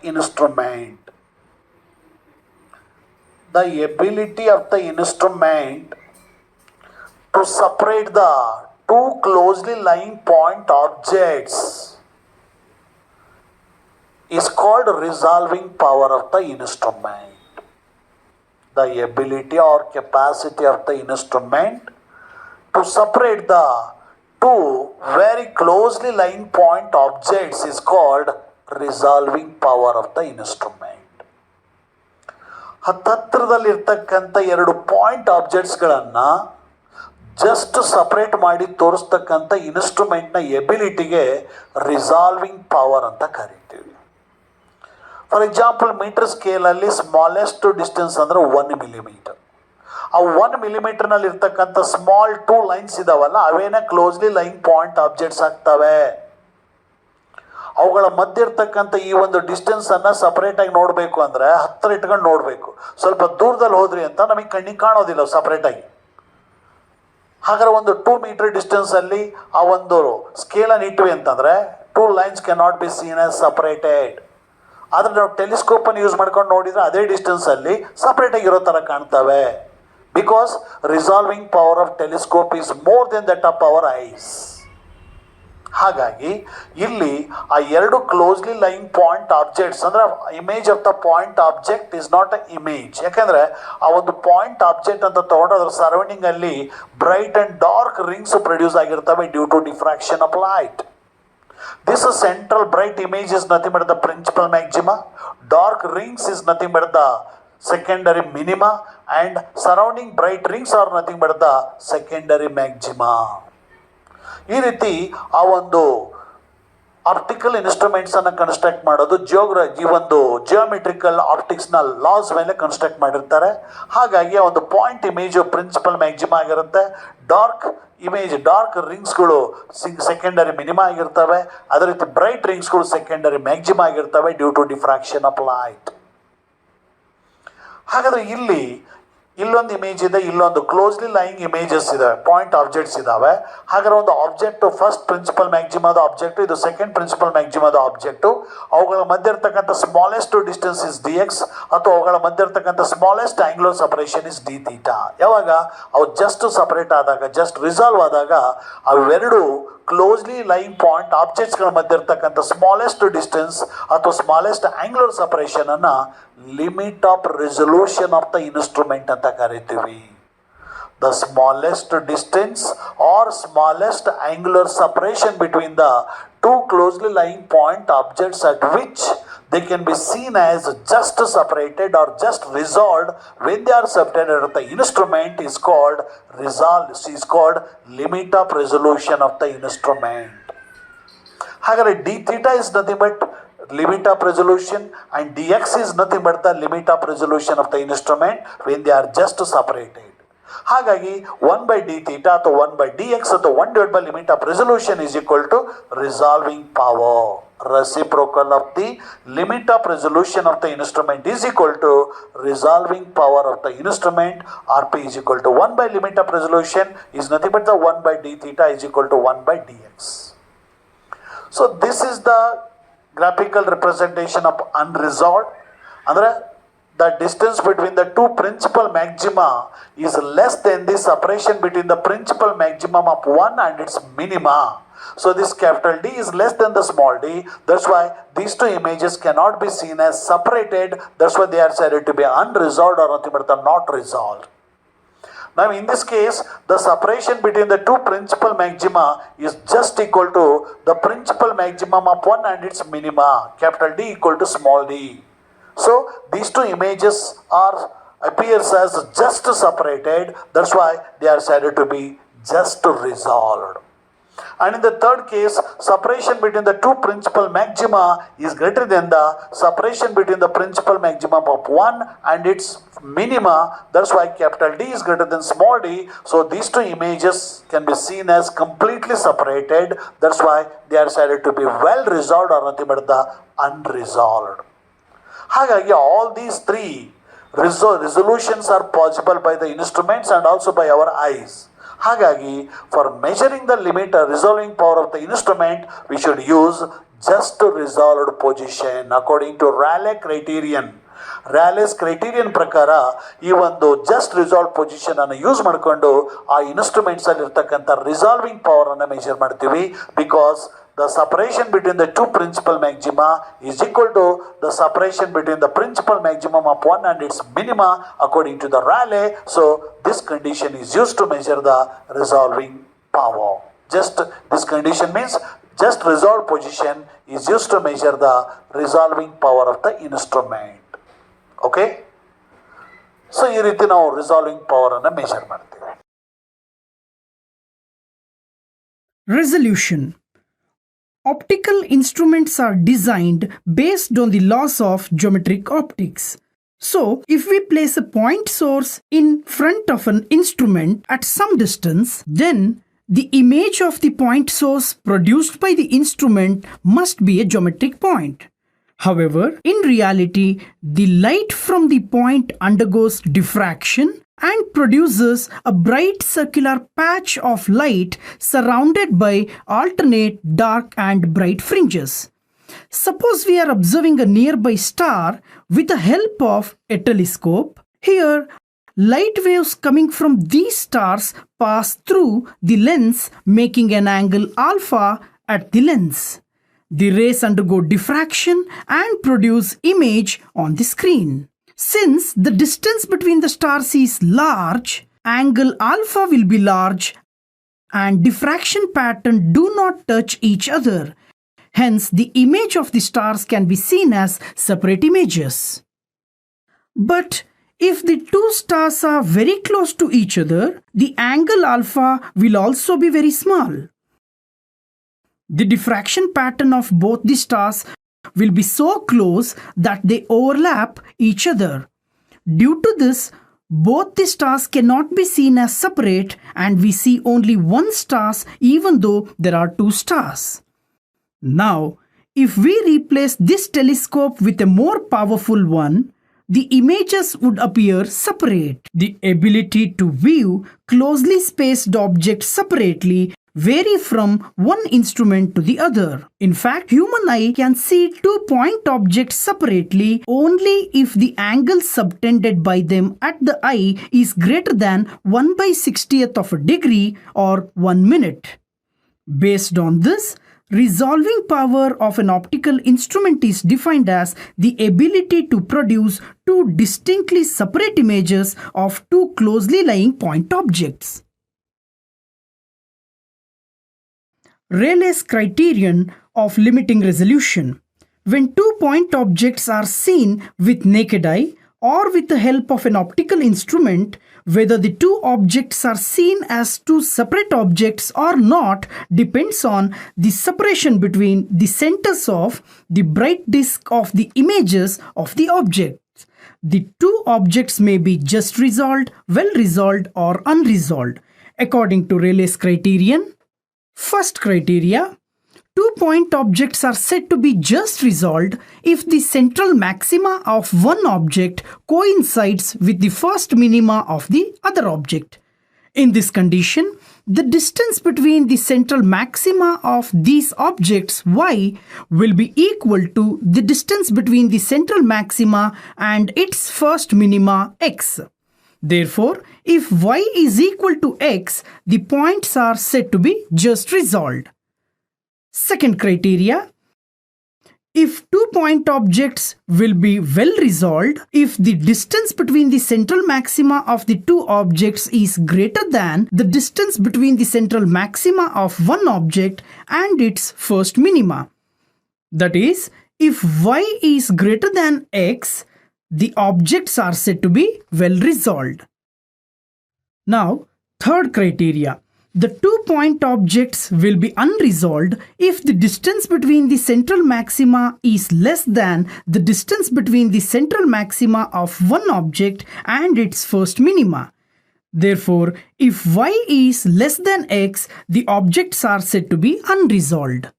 instrument. The ability of the instrument to separate the two closely lying point objects is called resolving power of the instrument. The ability or capacity of the instrument to separate the two very closely lying point objects is called resolving power of the instrument. ಹತ್ತತ್ರದಲ್ಲಿರ್ತಕ್ಕಂಥ ಎರಡು point ಆಬ್ಜೆಕ್ಟ್ಸ್ಗಳನ್ನು just separate ಮಾಡಿ ತೋರಿಸ್ತಕ್ಕಂಥ ಇನ್ಸ್ಟ್ರೂಮೆಂಟ್ನ ಎಬಿಲಿಟಿಗೆ resolving power ಅಂತ ಕರಿತೀವಿ. For example metre ಸ್ಕೇಲಲ್ಲಿ smallest distance ಅಂದರೆ 1 millimetre. ಆ 1 ಮಿಲಿಮೀಟರ್ನಲ್ಲಿ ಇರ್ತಕ್ಕಂಥ small 2 lines ಇದಾವಲ್ಲ, ಅವೇನೇ ಕ್ಲೋಸ್ಲಿ ಲೈನ್ ಪಾಯಿಂಟ್ ಆಬ್ಜೆಕ್ಟ್ಸ್ ಆಗ್ತವೆ. ಅವುಗಳ ಮಧ್ಯೆ ಇರ್ತಕ್ಕಂಥ ಈ ಒಂದು ಡಿಸ್ಟೆನ್ಸನ್ನು ಸಪ್ರೇಟಾಗಿ ನೋಡಬೇಕು ಅಂದರೆ ಹತ್ತಿರ ಇಟ್ಕೊಂಡು ನೋಡಬೇಕು. ಸ್ವಲ್ಪ ದೂರದಲ್ಲಿ ಹೋದ್ರಿ ಅಂತ ನಮಗೆ ಕಣ್ಣಿಗೆ ಕಾಣೋದಿಲ್ಲ ಸಪ್ರೇಟಾಗಿ. ಹಾಗಾದ್ರೆ ಒಂದು 2 ಮೀಟರ್ ಡಿಸ್ಟೆನ್ಸಲ್ಲಿ ಆ ಒಂದು ಸ್ಕೇಲನ್ನು ಇಟ್ವಿ ಅಂತಂದರೆ 2 lines can not be seen as separated. ಆದರೆ ನಾವು ಟೆಲಿಸ್ಕೋಪನ್ನು ಯೂಸ್ ಮಾಡ್ಕೊಂಡು ನೋಡಿದರೆ ಅದೇ ಡಿಸ್ಟೆನ್ಸಲ್ಲಿ ಸಪ್ರೇಟಾಗಿ ಇರೋ ಥರ ಕಾಣ್ತವೆ. Because resolving power of telescope is more than that of our eyes. ಹಾಗಾಗಿ ಇಲ್ಲಿ ಆ ಎರಡು ಕ್ಲೋಸ್ಲಿ ಲೈನ್ ಪಾಯಿಂಟ್ ಆಬ್ಜೆಕ್ಟ್ಸ್ ಅಂದರೆ image of the point object is not a image. ಯಾಕೆಂದರೆ ಆ ಒಂದು ಪಾಯಿಂಟ್ ಆಬ್ಜೆಕ್ಟ್ ಅಂತ ತಗೊಂಡು ಅದರ ಸರೌಂಡಿಂಗಲ್ಲಿ bright and dark rings produce ಆಗಿರ್ತವೆ due to diffraction of light. This central bright image is nothing but the principal maxima. Dark rings is nothing but the secondary minima, and surrounding bright rings are nothing but the secondary maxima. ಈ ರೀತಿ ಆ ಒಂದು optical ಇನ್ಸ್ಟ್ರೂಮೆಂಟ್ಸನ್ನು construct ಮಾಡೋದು ಈ ಒಂದು geometrical ಆಪ್ಟಿಕ್ಸ್ನ laws ಮೇಲೆ construct ಮಾಡಿರ್ತಾರೆ. ಹಾಗಾಗಿ ಆ ಒಂದು ಪಾಯಿಂಟ್ ಇಮೇಜು ಪ್ರಿನ್ಸಿಪಲ್ ಮ್ಯಾಕ್ಸಿಮಾ ಆಗಿರುತ್ತೆ. ಡಾರ್ಕ್ ರಿಂಗ್ಸ್ಗಳು ಸೆಕೆಂಡರಿ ಮಿನಿಮಾ ಆಗಿರ್ತವೆ. ಅದೇ ರೀತಿ ಬ್ರೈಟ್ ರಿಂಗ್ಸ್ಗಳು ಸೆಕೆಂಡರಿ ಮ್ಯಾಕ್ಸಿಮಾ ಆಗಿರ್ತವೆ due to diffraction of light. ಹಾಗಾದರೆ ಇಲ್ಲೊಂದು ಇಮೇಜ್ ಇದೆ, ಇಲ್ಲೊಂದು ಕ್ಲೋಸ್ಲಿ ಲೈಯಿಂಗ್ ಇಮೇಜಸ್ ಇದಾವೆ, ಪಾಯಿಂಟ್ ಆಬ್ಜೆಕ್ಟ್ಸ್ ಇದಾವೆ. ಹಾಗಾದ್ರೆ ಒಂದು ಆಬ್ಜೆಕ್ಟು ಫಸ್ಟ್ ಪ್ರಿನ್ಸಿಪಲ್ ಮ್ಯಾಕ್ಸಿಮಾದ ಆಬ್ಜೆಕ್ಟು, ಇದು ಸೆಕೆಂಡ್ ಪ್ರಿನ್ಸಿಪಲ್ ಮ್ಯಾಕ್ಸಿಮಾದ ಆಬ್ಜೆಕ್ಟು. ಅವುಗಳ ಮಧ್ಯೆ ಇರ್ತಕ್ಕಂಥ ಸ್ಮಾಲೆಸ್ಟ್ ಡಿಸ್ಟೆನ್ಸ್ ಇಸ್ dx, ಅಥವಾ ಅವುಗಳ ಮಧ್ಯೆ ಇರ್ತಕ್ಕಂಥ smallest angular separation is d theta. ಯಾವಾಗ ಅವು ಜಸ್ಟ್ ಸಪರೇಟ್ ಆದಾಗ, ಜಸ್ಟ್ ರಿಸಾಲ್ವ್ ಆದಾಗ, ಅವೆರಡು ಕ್ಲೋಸ್ಲಿ ಲೈನ್ ಪಾಯಿಂಟ್ ಆಬ್ಜೆಕ್ಟ್ಸ್ಗಳ ಮಧ್ಯೆ ಇರ್ತಕ್ಕಂಥ ಸ್ಮಾಲೆಸ್ಟ್ ಡಿಸ್ಟೆನ್ಸ್ ಅಥವಾ ಸ್ಮಾಲೆಸ್ಟ್ ಆಂಗ್ಯುಲರ್ ಸಪರೇಷನ್ ಅನ್ನು limit of resolution of the instrument ಅಂತ ಕರಿತೀವಿ. The smallest distance or smallest angular separation between the two closely lying point objects at which they can be seen as just separated or just resolved when they are separated at the instrument is called limit of resolution of the instrument. ಹಾಗಾದರೆ d theta is nothing but limit of resolution and dx is nothing but the limit of resolution of the instrument when they are just separated. ಹಾಗಾಗಿ 1/d theta ಅಥವಾ 1/dx ಅಥವಾ 1 limit of resolution is equal to resolving power. Reciprocal of the limit of resolution of the instrument is equal to resolving power of the instrument. Rp is equal to 1/limit of resolution is nothing but the 1/d theta is equal to 1/dx. So this is the graphical representation of unresolved. Andre the distance between the two principal maxima is less than the separation between the principal maximum of one and its minima. So this capital D is less than the small d. That's why these two images cannot be seen as separated. That's why they are said to be unresolved or nothing but not resolved. Now in this case, the separation between the two principal maxima is just equal to the principal maximum of one and its minima, capital D equal to small d. So these two images appears as just separated. That's why they are said to be just resolved. And in the third case, separation between the two principal maxima is greater than the separation between the principal maximum of one and its minima. That's why capital D is greater than small d. So these two images can be seen as completely separated. That's why they are said to be well resolved or nothing but the unresolved. ಹಾಗಾಗಿ all these three resolutions are possible by the instruments and also by our eyes. ಹಾಗಾಗಿ for measuring the limit or resolving power of the instrument, we should use just resolved position according to Rayleigh criterion. Rayleigh's criterion ಪ್ರಕಾರ ಈ ಒಂದು just resolve position ಅನ್ನು use ಮಾಡಿಕೊಂಡು ಆ instruments ಅಲ್ಲಿ ಇರ್ತಕ್ಕಂಥ resolving power ಅನ್ನು ಮೆಜರ್ ಮಾಡ್ತೀವಿ. Because the separation between the two principal maxima is equal to the separation between the principal maximum of one and its minima according to the Rayleigh. So this condition is used to measure the resolving power. Just this condition means just resolved position is used to measure the resolving power of the instrument. Okay? So ಈ ರೀತಿ ನಾವು resolving power ಅನ್ನು measure ಮಾಡ್ತೀವಿ. Resolution. Optical instruments are designed based on the laws of geometric optics. So, if we place a point source in front of an instrument at some distance, then the image of the point source produced by the instrument must be a geometric point. However, in reality, the light from the point undergoes diffraction and produces a bright circular patch of light surrounded by alternate dark and bright fringes. Suppose we are observing a nearby star with the help of a telescope. Here, light waves coming from these stars pass through the lens, making an angle alpha at the lens. The rays undergo diffraction and produce image on the screen. Since the distance between the stars is large, angle alpha will be large and diffraction pattern do not touch each other. Hence, the image of the stars can be seen as separate images. But if the two stars are very close to each other, the angle alpha will also be very small. The diffraction pattern of both the stars will be so close that they overlap each other. Due to this, both the stars cannot be seen as separate and we see only one star even though there are two stars. Now, if we replace this telescope with a more powerful one, the images would appear separate. The ability to view closely spaced objects separately vary from one instrument to the other. In fact, human eye can see two point objects separately only if the angle subtended by them at the eye is greater than 1/60th of a degree or 1 minute. Based on this, resolving power of an optical instrument is defined as the ability to produce two distinctly separate images of two closely lying point objects. Rayleigh's criterion of limiting resolution. When two point objects are seen with naked eye or with the help of an optical instrument, whether the two objects are seen as two separate objects or not depends on the separation between the centers of the bright disk of the images of the objects. The two objects may be just resolved, well resolved or unresolved. According to Rayleigh's criterion, first criteria, two point objects are said to be just resolved if the central maxima of one object coincides with the first minima of the other object. In this condition, the distance between the central maxima of these objects y will be equal to the distance between the central maxima and its first minima x. Therefore, if y is equal to x, the points are said to be just resolved. Second criteria, if two point objects will be well resolved if the distance between the central maxima of the two objects is greater than the distance between the central maxima of one object and its first minima. That is, if y is greater than x, the objects are said to be well resolved. Now, third criteria. The two point objects will be unresolved if the distance between the central maxima is less than the distance between the central maxima of one object and its first minima. Therefore, if y is less than x, the objects are said to be unresolved.